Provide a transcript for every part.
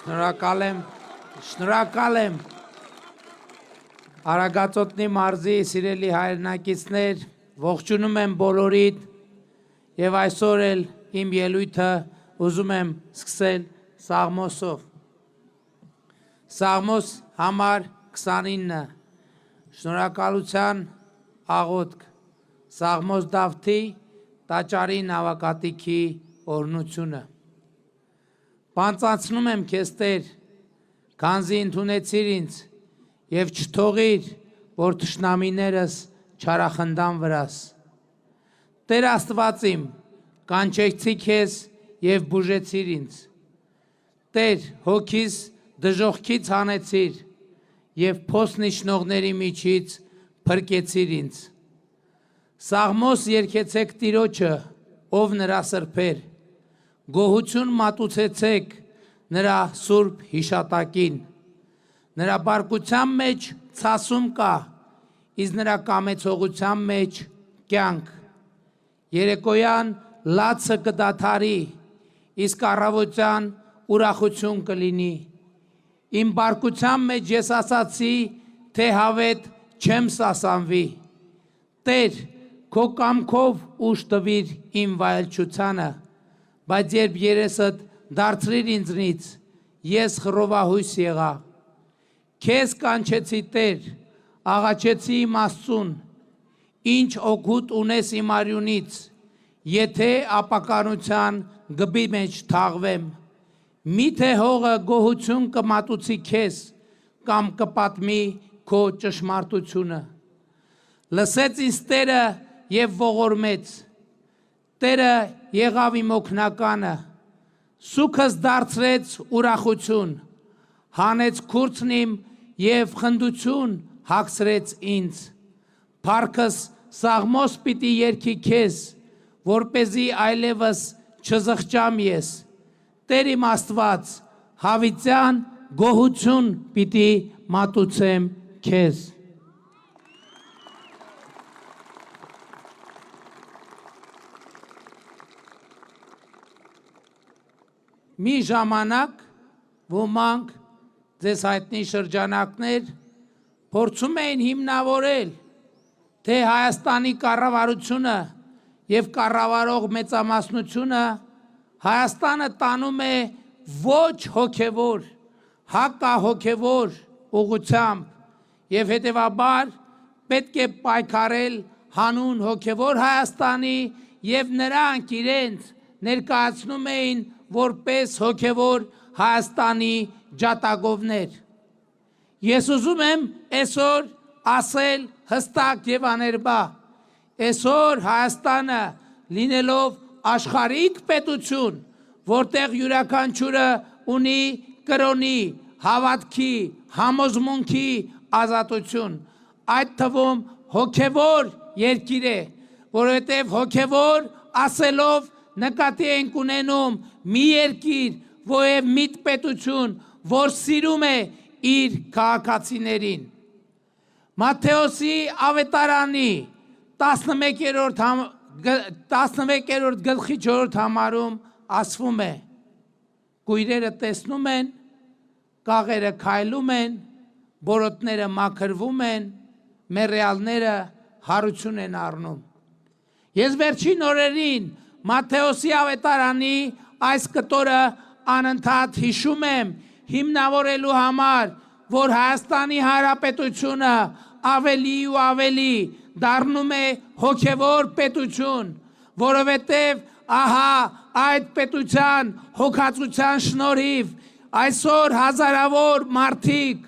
Շնորհակալ եմ Արագածոտնի մարզի սիրելի հայրենակիցներ, ողջունում եմ բոլորիդ եւ այսօր էլ իմ ելույթը ուզում եմ սկսել Սաղմոսով։ Սաղմոս համար 29 շնորհակալության աղոթք Սաղմոս Դավթի տաճարի նավակատիքի օրհնությունը։ Պանծացնում եմ քեզ Տեր, քանզի ընդունեցիր ինձ եւ չթողիր, որ թշնամիներս չարախնդան վրաս։ Տեր Աստված իմ, կանչեցի քեզ եւ բուժեցիր ինձ։ Տեր, հոգիս դժոխքից հանեցիր եւ փոսնիշնողների միջից փրկեցիր ինձ։ Սաղմոս երգեցեք Տիրոջը, ով նրա սրբեր, գոհություն մատուցեցեք նրա սուրբ հիշատակին։ Նրա բարկության մեջ ցասում կա, իսկ նրա կամեցողության մեջ կյանք։ Երեկոյան լացը կդադարի, իսկ առավոտյան ուրախություն կլինի։ Իմ բարկության մեջ ես ասացի, թե հավետ չեմ սասանվի։ Տեր, քո կամքով ուժ տվիր իմ վայելչությանը, բայց երբ երեսդ դարձրիր ինձնից, ես խռովահույս եղա։ Քեզ կանչեցի Տեր, աղաչեցի իմ Աստծուն, ինչ օգուտ ունես իմ արյունից, եթե ապականության գբի մեջ թաղվեմ։ Միթե հողը գոհություն կմատուցի քեզ, կամ կպատմի քո ճշմարտությունը։ Լսեց ինձ Տերը եւ ողորմեց։ Տերը եղավ իմ օգնականը, սուքս դարձրեց ուրախություն, հանեց քուրձն իմ եւ խնդություն հագցրեց ինձ։ Փառքս Սաղմոս պիտի երգի քեզ, որպեսզի այլևս չզղջամ ես։ Տեր իմ Աստված, հավիտյան գոհություն պիտի մատուցեմ քեզ։ Մի ժամանակ ոմանք ձեզ հայտնի շրջանակներ փորձում էին հիմնավորել, թե Հայաստանի կառավարությունը եւ կառավարող մեծամասնությունը Հայաստանը տանում է ոչ հոգևոր, հակահոգևոր ուղղությամբ եւ հետեւաբար պետք է պայքարել հանուն հոգևոր Հայաստանի եւ նրանք իրենց ներկայացնում էին որպես հոգևոր Հայաստանի ջատագովներ։ Ես ուզում եմ այսօր ասել հստակ եւ աներբա, այսօր Հայաստանը լինելով աշխարհիկ պետություն, որտեղ յուրաքանչյուրը ունի կրոնի, հավատքի, համոզմունքի ազատություն, այդ թվում հոգևոր երկիր է, որովհետեւ հոգևոր ասելով նկատի ենք ունենում մի երկիր, որև միտ պետություն, որ սիրում է իր քաղաքացիներին։ Մատթեոսի ավետարանի 11-րդ գլխի 4 համարում ասվում է. կույրերը տեսնում են, կաղերը քայլում են, բորոտները մաքրվում են, մեռյալները հարություն են առնում։ Ես վերջին օրերին Մատթեոսի ավետարանի այս կտորը անընդհատ հիշում եմ հիմնավորելու համար, որ Հայաստանի Հանրապետությունը ավելի ու ավելի դառնում է հոգևոր պետություն, որովհետև ահա այդ պետության հոգացության շնորհիվ այսօր հազարավոր մարդիկ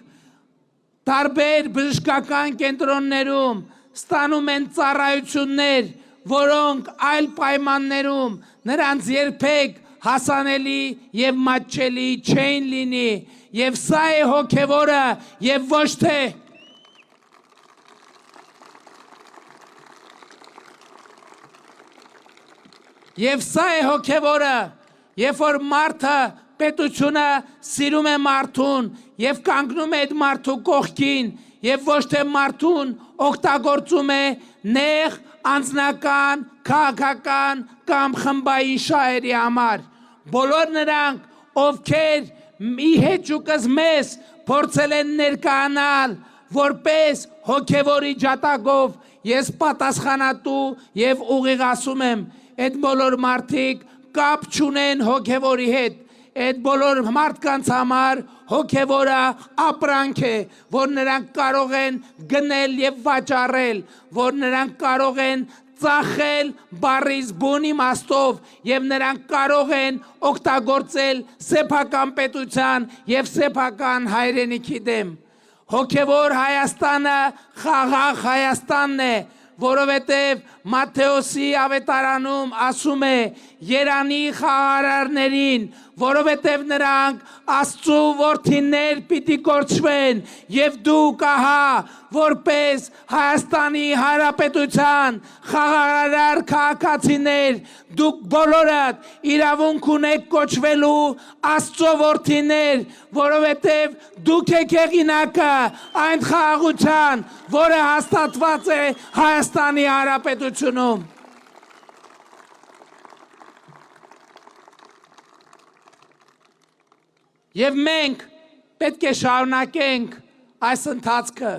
տարբեր բժշկական կենտրոններում ստանում են ծառայություններ, որոնք այլ պայմաններում նրանց երբեք հասանելի եւ մատչելի չեն լինի, եւ սա է հոգևորը եւ ոչ թե Եվ սա է հոգևորը, երբ որ մարդը պետությունը սիրում է մարդուն եւ կանգնում է այդ մարդու կողքին եւ ոչ թե մարդուն օգտագործում է նեղ անձնական, քաղաքական կամ խմբային շահերի համար։ Բոլոր նրանք, ովքեր իհեճուկս մեզ փորձել են ներկայանալ որպես հոգևորի ջատագով ես պատասխանատու եւ ուղիղ ասում եմ այդ բոլոր մարդիկ կապ չունեն հոգևորի հետ այդ բոլոր մարդկանց համար հոգևորը ապրանք է որ նրանք կարող են գնել եւ վաճառել որ նրանք կարող են ծախել բարիս բուն իմաստով եւ նրանք կարող են օգտագործել սեփական պետության եւ սեփական հայրենիքի դեմ հոգևոր Հայաստանը խաղաղ Հայաստանն է որովհետև Մատթեոսի ավետարանում ասում է Երանի խաղարարներին որովհետև նրանք Աստծու որդիներ պիտի կոչվեն եւ դուք ահա որպես Հայաստանի Հանրապետության խաղարար քաղաքացիներ դուք բոլորդ իրավունք ունեք կոչվելու Աստծո որդիներ որովհետև դուք եք հեղինակը այն խաղաղության որը հաստատված է Հայաստանի Հանրապետությունում Եվ մենք պետք է շարունակենք այս ընթացքը։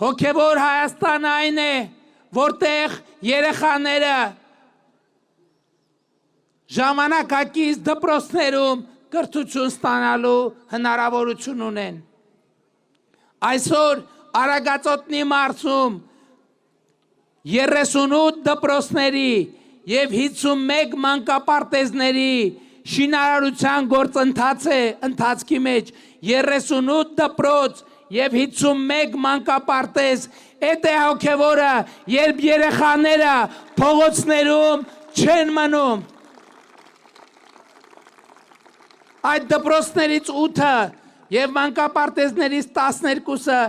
Հոգևոր Հայաստանը այն է, որտեղ երեխաները ժամանակակից դպրոցներում կրթություն ստանալու հնարավորություն ունեն։ Այսօր Արագածոտնի մարզում 38 դպրոցների եւ 51 մանկապարտեզների շինարարության գործընթաց է ընթացքի մեջ 38 դպրոց եւ 51 մանկապարտեզ այդ է հոգևորը երբ երեխաները փողոցներում չեն մնում այդ դպրոցներից 8-ը եւ մանկապարտեզներից 12-ը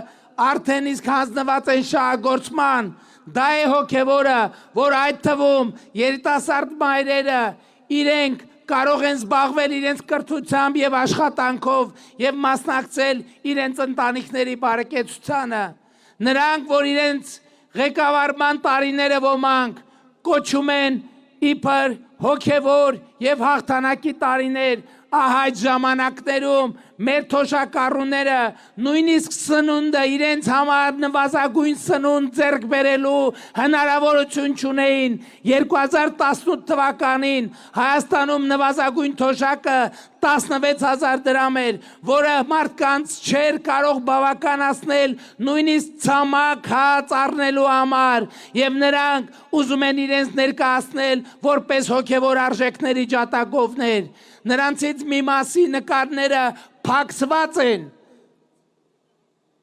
արդեն իսկ հանձնված են շահագործման դա է հոգևորը որ այդ թվում երիտասարդ մայրերը իրենք կարող են զբաղվել իրենց կրթությամբ եւ աշխատանքով եւ մասնակցել իրենց ընտանիքների բարեկեցությանը նրանք որ իրենց ղեկավարման տարիները ոմանք կոչում են իբր հոգևոր եւ հաղթանակի տարիներ ահա այդ ժամանակներում մեր թոշակառուները նույնիսկ սնունդը իրենց համար նվազագույն սնունդ ձեռք բերելու հնարավորություն չունեին 2018 թվականին Հայաստանում նվազագույն թոշակը 16000 դրամ էր որը մարդկանց չէր կարող բավականացնել նույնիսկ ցամաք հաց առնելու համար եւ նրանք ուզում են իրենց ներկայացնել որպես հոգևոր արժեքների ջատագովներ նրանցից մի մասի նկարները փակցված են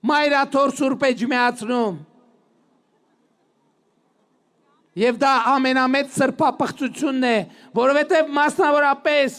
Մայրաթոր Սուրբ Էջմիածնում եւ դա ամենամեծ սրբապղծությունն է որովհետեւ մասնավորապես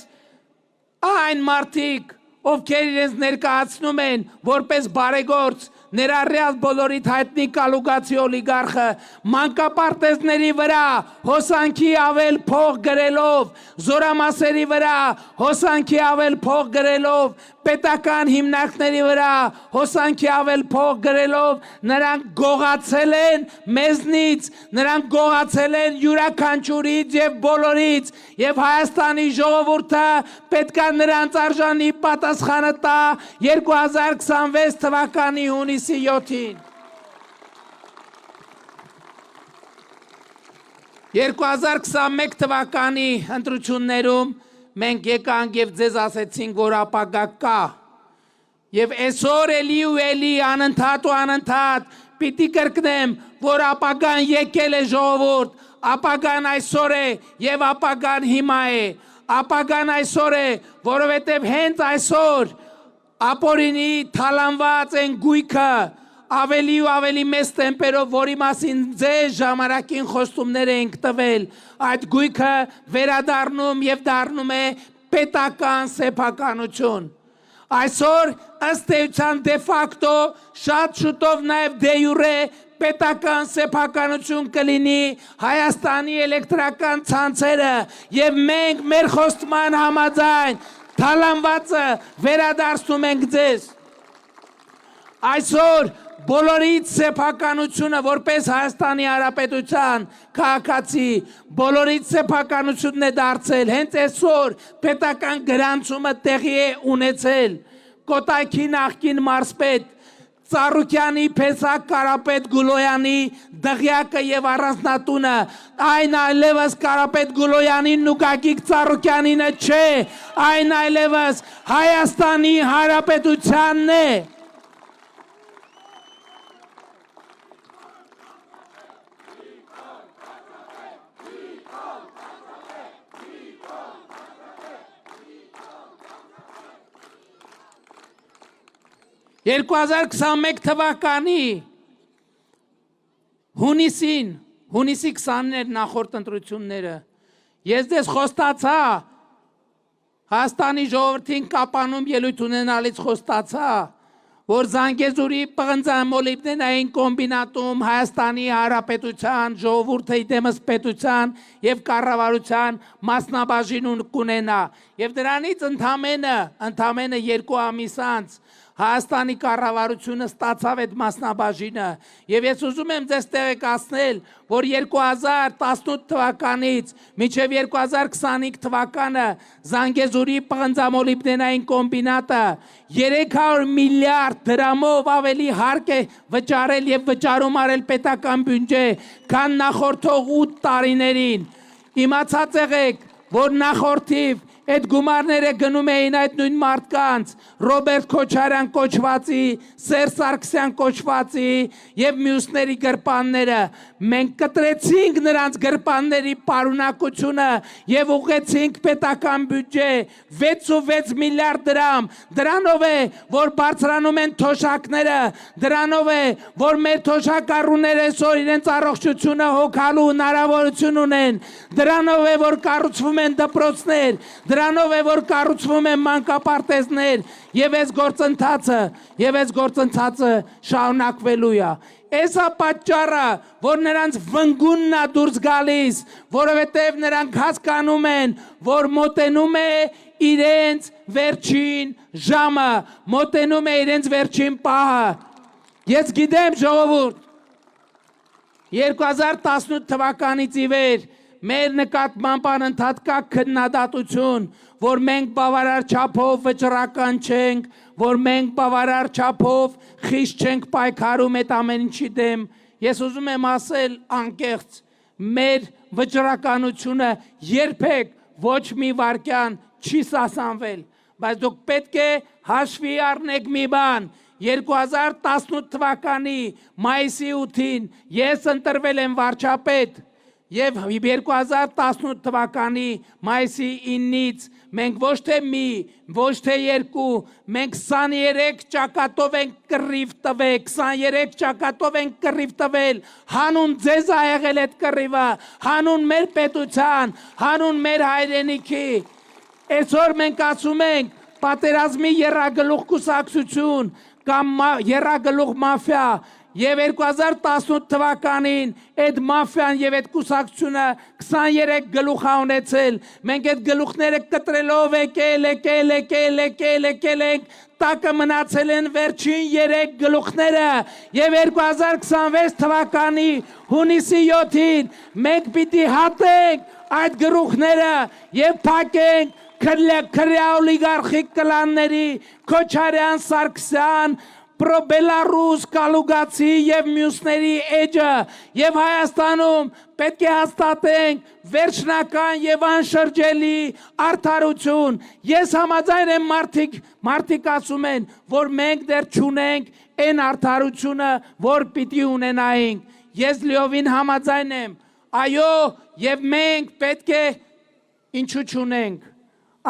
այն մարդիկ ովքեր իրենց ներկայացնում են որպես բարեգործ ներառյալ բոլորիդ հայտնի կալուգացի օլիգարխը մանկապարտեզների վրա հոսանքի ավել փող գրելով զորամասերի վրա հոսանքի ավել փող գրելով պետական հիմնարկների վրա հոսանքի ավել փող գրելով նրանք գողացել են մեզնից նրանք գողացել են յուրաքանչյուրից եւ բոլորից եւ Հայաստանի ժողովուրդը պետք է նրանց արժանի պատասխանը տա 2026 թվականի հունիսի 7-ին 2021 թվականի ընտրություններում մենք եկանք եւ ձեզ ասեցինք որ ապագա կա եւ այսօր էլի ու էլի անընդհատ պիտի կրկնեմ որ ապագան եկել է ժողովուրդ ապագան այսօր է եւ ապագան հիմա է ապագան այսօր է որովհետեւ հենց այսօր ապօրինի թալանված են գույքը ավելի ու ավելի մեծ տեմպերով, որի մասին ձեզ ժամանակին խոստումներ ենք տվել, այդ գույքը վերադառնում եւ դառնում է պետական սեփականություն։ Այսօր ըստ էության դե ֆակտո շատ շուտով նաեւ դե յուրե պետական սեփականություն կլինի Հայաստանի էլեկտրական ցանցերը եւ մենք մեր խոստման համաձայն թալանվածը վերադարձնում ենք ձեզ։ Այսօր բոլորից սեփականությունը որպես Հայաստանի Հանրապետության քաղաքացի բոլորից սեփականությունն է դարձել հենց այսօր պետական գրանցումը տեղի է ունեցել Կոտայքի նախկին մարզպետ Ծառուկյանի Փեսակ Կարապետ Գուլոյանի դղյակը եւ առանձնատունը այն այլևս Կարապետ Գուլոյանին ու Գագիկ Ծառուկյանինը չէ այն այլևս Հայաստանի Հանրապետությանն է «2021 թվականի հունիսի 20-ներ նախորդ ընտրությունները ես դες խոստացա Հայաստանի ժողովրդին կապանում ելույթ ունենալից խոստացա որ Զանգեզուրի պղնձամոլիբդենային կոմբինատում Հայաստանի Հանրապետության ժողովուրդը իդեմս պետության եւ կառավարության մասնաբաժին կունենա եւ դրանից ընդամենը 2 ամիս անց Հայաստանի կառավարությունը ստացավ այդ մասնաբաժինը եւ ես ուզում եմ ձեզ տեղեկացնել որ 2018 թվականից մինչեւ 2025 թվականը Զանգեզուրի պղնձամոլիբդենային կոմբինատը 300 միլիարդ դրամով ավելի հարկ է վճարել եւ վճարում արել պետական բյուջե քան նախորդող 8 տարիներին իմացած եղեք որ նախորդիվ Այդ գումարները գնում էին այդ նույն մարդկանց Ռոբերտ Քոչարյան կոչվածի, Սերժ Սարգսյան կոչվածի եւ մյուսների գրպանները մենք կտրեցինք նրանց գրպանների պարունակությունը եւ ուղղեցինք պետական բյուջե 6.6 միլիարդ դրամ դրանով է որ բարձրանում են թոշակները դրանով է որ մեր թոշակառուները այսօր իրենց առողջությունը հոգալու հնարավորություն ունեն դրանով է որ կառուցվում են դպրոցներ Դրանով է որ կառուցվում են մանկապարտեզներ եւ այս գործընթացը շարունակվելու է Էսա պատճառը որ նրանց վնգունն է դուրս գալիս որովհետեւ նրանք հասկանում են որ մոտենում է իրենց վերջին ժամը մոտենում է իրենց վերջին պահը Ես գիտեմ ժողովուրդ 2018 թվականից ի վեր Մեր նկատմամբ անընդհատ կա քննադատություն, որ մենք բավարար չափով վճռական չենք, որ մենք բավարար չափով խիստ չենք պայքարում այդ ամեն ինչի դեմ։ Ես ուզում եմ ասել անկեղծ, մեր վճռականությունը երբեք ոչ մի վարքյան չի սասանվել, բայց դուք պետք է հաշվի առնեք մի բան, 2018 թվականի մայիսի 8-ին ես ընտրվել եմ վարչապետ Եվ 2018 թվականի մայիսի 9-ից մենք ոչ թե մի, ոչ թե երկու, մենք 23 ճակատով ենք կռիվ տվել, 23 ճակատով ենք կռիվ տվել, հանուն ձեզ ա եղել այդ կռիվը, հանուն մեր պետության, հանուն մեր հայրենիքի։ Այսօր մենք ասում ենք պատերազմի եռագլուխ կուսակցություն կամ եռագլուխ մաֆիա Եվ 2018 թվականին այդ մաֆիան եւ այդ կուսակցությունը 23 գլուխ ա ունեցել մենք այդ գլուխները կտրելով եկել տակը մնացել են վերջին 3 գլուխները եւ 2026 թվականի հունիսի 7-ին մենք պիտի հատենք այդ գլուխները եւ փակենք քրյա օլիգարխիկ կլանների Քոչարյան Սարգսյան Պրո-Բելարուս, Կալուգացի եւ մյուսների էջը եւ Հայաստանում պետք է հաստատենք վերջնական եւ անշրջելի արդարություն։ Ես համաձայն եմ մարդիկ ասում են, որ մենք դեռ չունենք այն արդարությունը, որ պիտի ունենայինք։ Ես լիովին համաձայն եմ։ Այո, եւ մենք պետք է ինչու չունենք։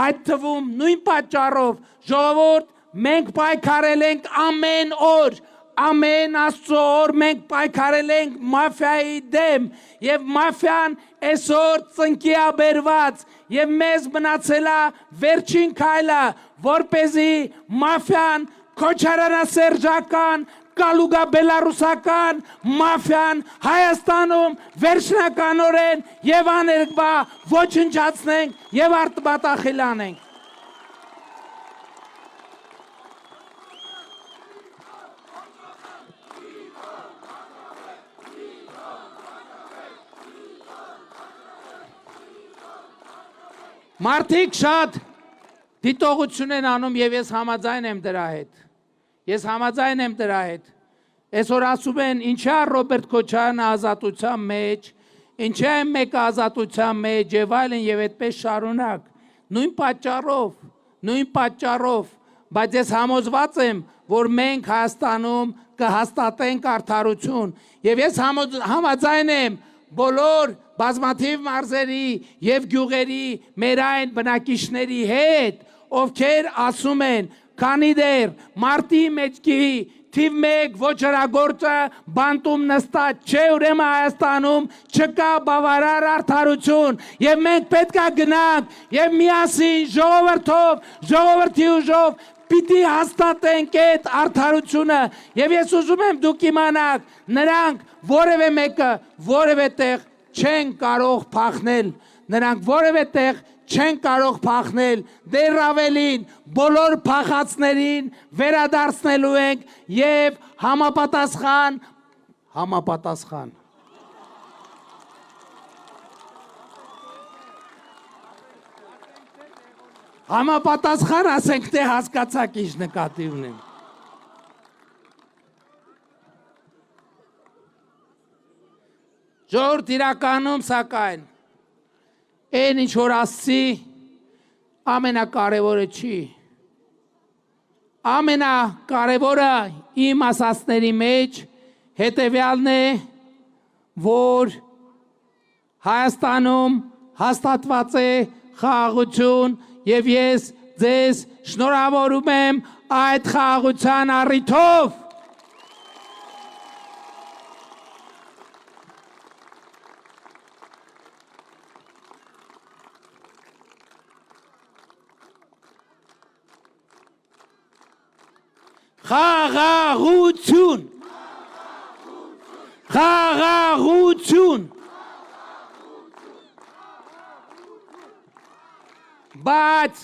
Այդ թվում նույն պատճառով ժողովուրդ Մենք պայքարել ենք ամեն օր, ամեն աստծո օր մենք պայքարել ենք մաֆիայի դեմ եւ մաֆիան այսօր ծնկի ա բերված եւ մեզ մնացել է վերջին քայլը, որպեսզի մաֆիան Քոչարյանասերժական, Կալուգա բելարուսական մաֆիան Հայաստանում վերջնականորեն եւ աներկբա ոչնչացնենք եւ արտբատախիլանենք։ Մարդիկ շատ դիտողություն են անում եւ ես համաձայն եմ դրա հետ։ Ես համաձայն եմ դրա հետ։ Այսօր ասում են ինչա Ռոբերտ Քոչարյանը ազատության մեջ, ինչա է մեկը ազատության մեջ եւ այլն եւ այդպես շարունակ։ Նույն պատճառով, բայց ես համոզված եմ, որ մենք Հայաստանում կհաստատենք արդարություն եւ ես համաձայն եմ բոլոր բազմաթիվ մարզերի եւ գյուղերի մեր այն բնակիչների հետ, ովքեր ասում են, քանի դեռ մարտի մեջքի թիվ 1 ոչրագործը բանտում նստած չէ, ուրեմն Հայաստանում չկա բավարար արդարություն եւ մենք պետքա գնանք եւ միասին ժողովրդի ուժով պիտի հաստատենք այդ արդարությունը եւ ես ուզում եմ դուք իմանաք, նրանք որևէ մեկը որևէ տեղ չեն կարող փախնել, նրանք որևէ տեղ չեն կարող փախնել, դեռ ավելին բոլոր փախածներին վերադարձնելու ենք եւ համապատասխան ասենք թե հասկացաք ինչ նկատի ունեմ։ Ժողովուրդ իրականում սակայն այն ինչ որ ասցի ամենակարևորը չի։ Ամենակարևորը իմ ասածների մեջ հետևյալն է, որ Հայաստանում հաստատված է խաղաղություն եւ ես ձեզ շնորհավորում եմ այդ խաղաղության առիթով։ Խաղաղություն։ Խաղաղություն։ Բայց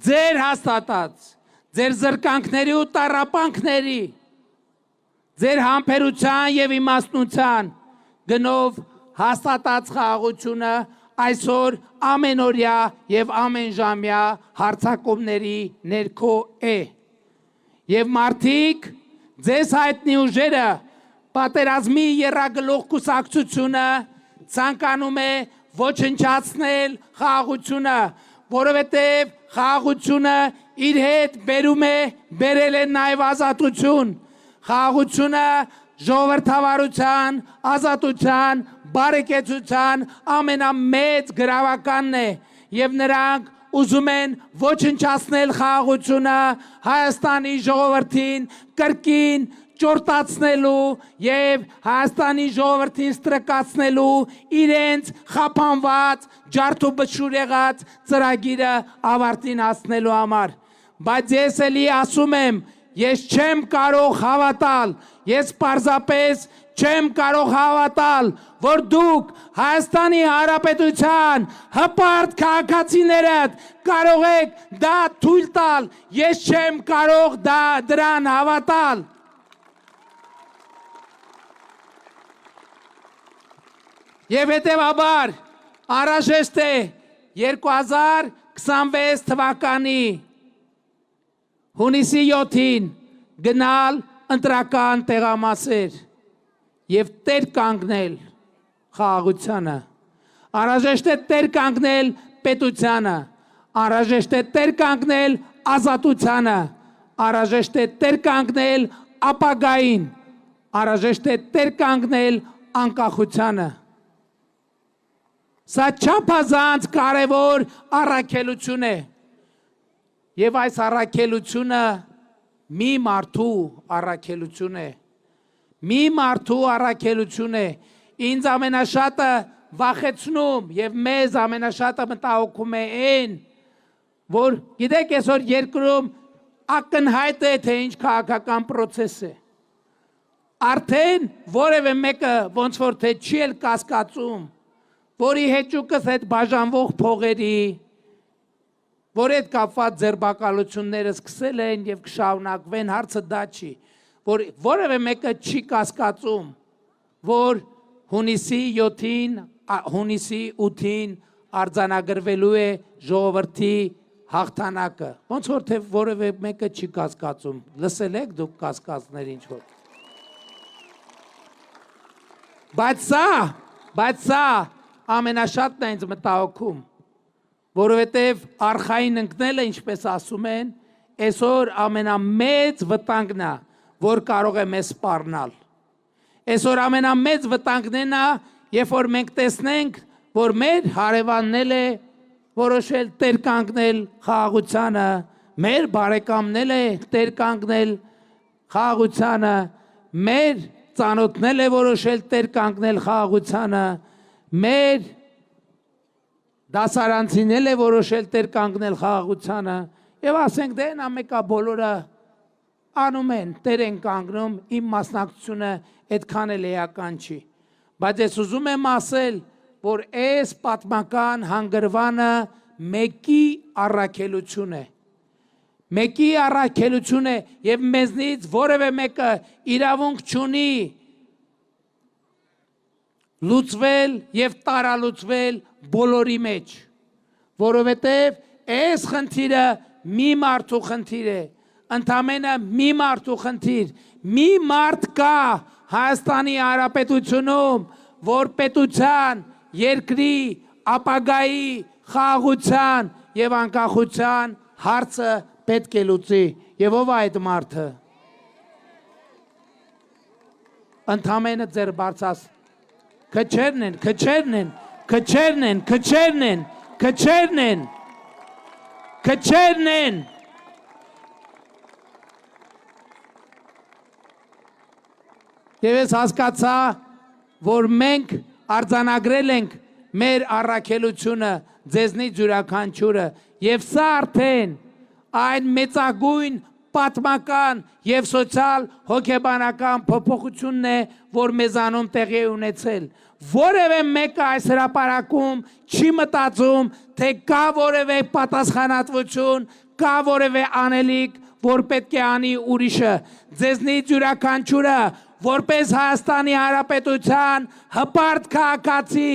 ձեր հաստատած, ձեր զրկանքների ու տառապանքների, ձեր համբերության եւ իմաստնության գնով հաստատած խաղաղությունը այսօր ամենօրյա եւ ամենժամյա հարձակումների ներքո է։ Եվ մարդիկ ձեզ հայտնի ուժերը պատերազմի եռագլուխ կուսակցությունը ցանկանում է ոչնչացնել խաղաղությունը, որովհետև խաղաղությունը իր հետ բերել է նաև ազատություն։ Խաղաղությունը ժողովրդավարության, ազատության, բարեկեցության ամենամեծ գրավականն է եւ նրանք ուզում են ոչնչացնել խաղաղությունը Հայաստանի ժողովրդին կրկին ճորտացնելու եւ Հայաստանի ժողովրդին ստրկացնելու իրենց խափանված ջարդուբշուր եղած ծրագիրը ավարտին հասնելու համար։ Բայց ես էլի ասում եմ, ես չեմ կարող հավատալ, ես պարզապես չեմ կարող հավատալ, որ դուք Հայաստանի Հանրապետության հպարտ քաղաքացիները կարող եք դա թույլ տալ, ես չեմ կարող դրան հավատալ։ Եվ հետևաբար անհրաժեշտ է 2026 թվականի հունիսի 7-ին գնալ ընտրական տեղամասեր եւ տեր կանգնել խաղաղությանը, անհրաժեշտ է տեր կանգնել պետությանը, անհրաժեշտ է տեր կանգնել ազատությանը, անհրաժեշտ է տեր կանգնել ապագային, անհրաժեշտ է տեր կանգնել անկախությանը։ Սա չափազանց կարևոր առաքելություն է եւ այս առաքելությունը մի մարդու առաքելություն է։ Մի մարդու առաքելություն է։ Ինձ ամենաշատը վախեցնում եւ մեզ ամենաշատը մտահոգում է այն, որ գիտեք այսօր երկրում ակնհայտ է թե ինչ քաղաքական process է։ Արդեն որևէ մեկը ոնց որ թե չի էլ կասկածում, որի հեճուկս այդ բաժանվող փողերի, որ այդ կապված ձերբակալությունները սկսել են եւ կշարունակվեն, հարցը դա չի, որ որևէ մեկը չի կասկածում, որ հունիսի 7-ին, հունիսի 8-ին արձանագրվելու է ժողովրդի հաղթանակը։ Ոնց որ թե որևէ մեկը չի կասկածում։ Լսել եք դուք կասկածներ ինչ որ։ Բայց սա ամենաշատն է ինձ մտահոգում, որովհետև արխային ընկնելը, ինչպես ասում են, այսօր ամենամեծ վտանգն է, որ կարող է մեզ սպառնալ։ Այսօր ամենամեծ վտանգն է նա, երբ որ մենք տեսնենք, որ մեր հարևանն է որոշել տեր կանգնել խաղաղությանը, մեր բարեկամն է տեր կանգնել խաղաղությանը, մեր ծանոթն է որոշել տեր կանգնել խաղաղությանը, մեր դասարանցին է որոշել տեր կանգնել խաղաղությանը, եւ ասենք դե նա մեկա բոլորը անում են, տեր են կանգնում, իմ մասնակցությունը այդքան էլ էական չի։ Բայց ես ուզում եմ ասել, որ այս պատմական հանգրվանը մեկի առաքելություն է։ Մեկի առաքելություն է եւ մեզնից որևէ մեկը իրավունք չունի լուծվել եւ տարալուծվել բոլորի մեջ, որովհետեւ այս խնդիրը մի մարդու խնդիր է, ընդամենը մի մարդու խնդիր, մի մարդ կա Հայաստանի Հանրապետությունում, որ պետության, երկրի, ապագայի, խաղաղության եւ անկախության հարցը պետք է լուծի։ Եվ ով է այդ մարդը։ Ընդամենը ձեր բարձած քչերն են։ Եվ ես հասկացա, որ մենք արձանագրել ենք մեր առաքելությունը ձեզնից յուրաքանչյուրը եւ սա արդեն այն մեծագույն պատմական եւ սոցիալ հոգեբանական փոփոխությունն է, որ մեզանում տեղի է ունեցել։ Որևէ մեկը այս հրապարակում չի մտածում, թե կա որևէ պատասխանատվություն, կա որևէ անելիք, որ պետք է անի ուրիշը։ Ձեզնից յուրաքանչյուրը որպես Հայաստանի Հանրապետության հպարտ քաղաքացի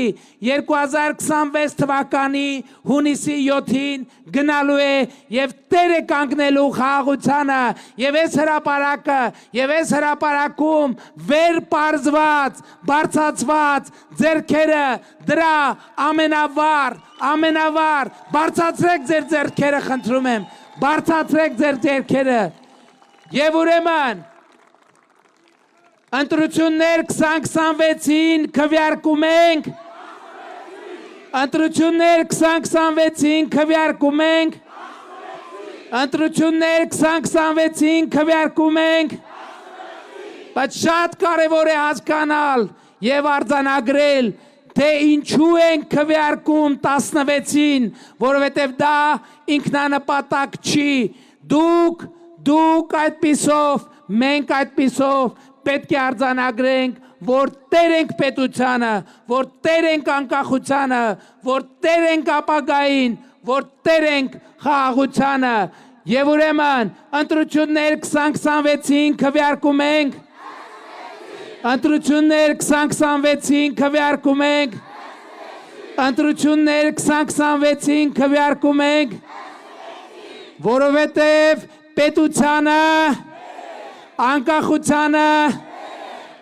2026 թվականի հունիսի 7-ին գնալու է եւ տեր է կանգնելու խաղաղությանը եւ այս հրապարակը եւ այս հրապարակում վեր պարզված, բարձացված ձեռքերը դրա ամենավար բարձացրեք ձեր ձեռքերը, խնդրում եմ, բարձացրեք ձեր ձեռքերը եւ ուրեմն ընտրություններ 2026-ին քվեարկում ենք, ընտրություններ 2026-ին քվեարկում ենք, ընտրություններ 2026-ին քվեարկում ենք, բայց շատ կարևոր է հասկանալ եւ արձանագրել, թե ինչու են քվեարկում 16-ին, որովհետեւ դա ինքնանպատակ չի, դուք այդպիսով, մենք այդպիսով պետք է արձանագրենք, որ տեր ենք պետությանը, որ տեր ենք անկախությանը, որ տեր ենք ապագային, որ տեր ենք խաղաղությանը, եւ ուրեմն ընտրություններ 2026-ին քվեարկում ենք, ընտրություններ 2026-ին քվեարկում ենք, ընտրություններ 2026-ին քվեարկում ենք, որովհետեւ պետությանը անկախությանը,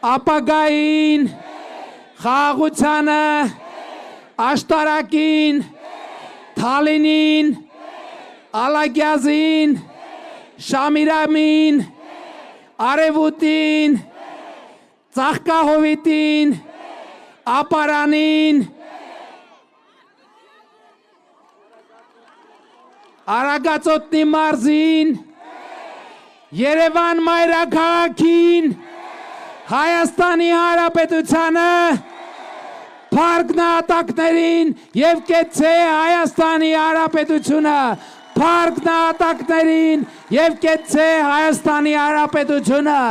ապագային, խաղաղությանը, աշտարակին, Թալինին, Ալագյազին, Շամիրամին, Արևուտին, Ծաղկահովիտին, Ապարանին, Արագածոտնի մարզին, Երևան մայրաքաղաքին, Հայաստանի Հանրապետությանը, Փառք նահատակներին եւ կեցցե Հայաստանի Հանրապետությունը, Փառք նահատակներին եւ կեցցե Հայաստանի Հանրապետությունը,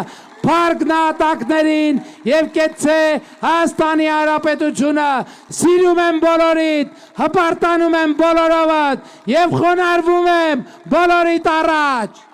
Փառք նահատակներին եւ կեցցե Հայաստանի Հանրապետությունը, սիրում եմ բոլորիդ, հպարտանում եմ բոլորովդ եւ խոնարհվում եմ բոլորիդ առաջ։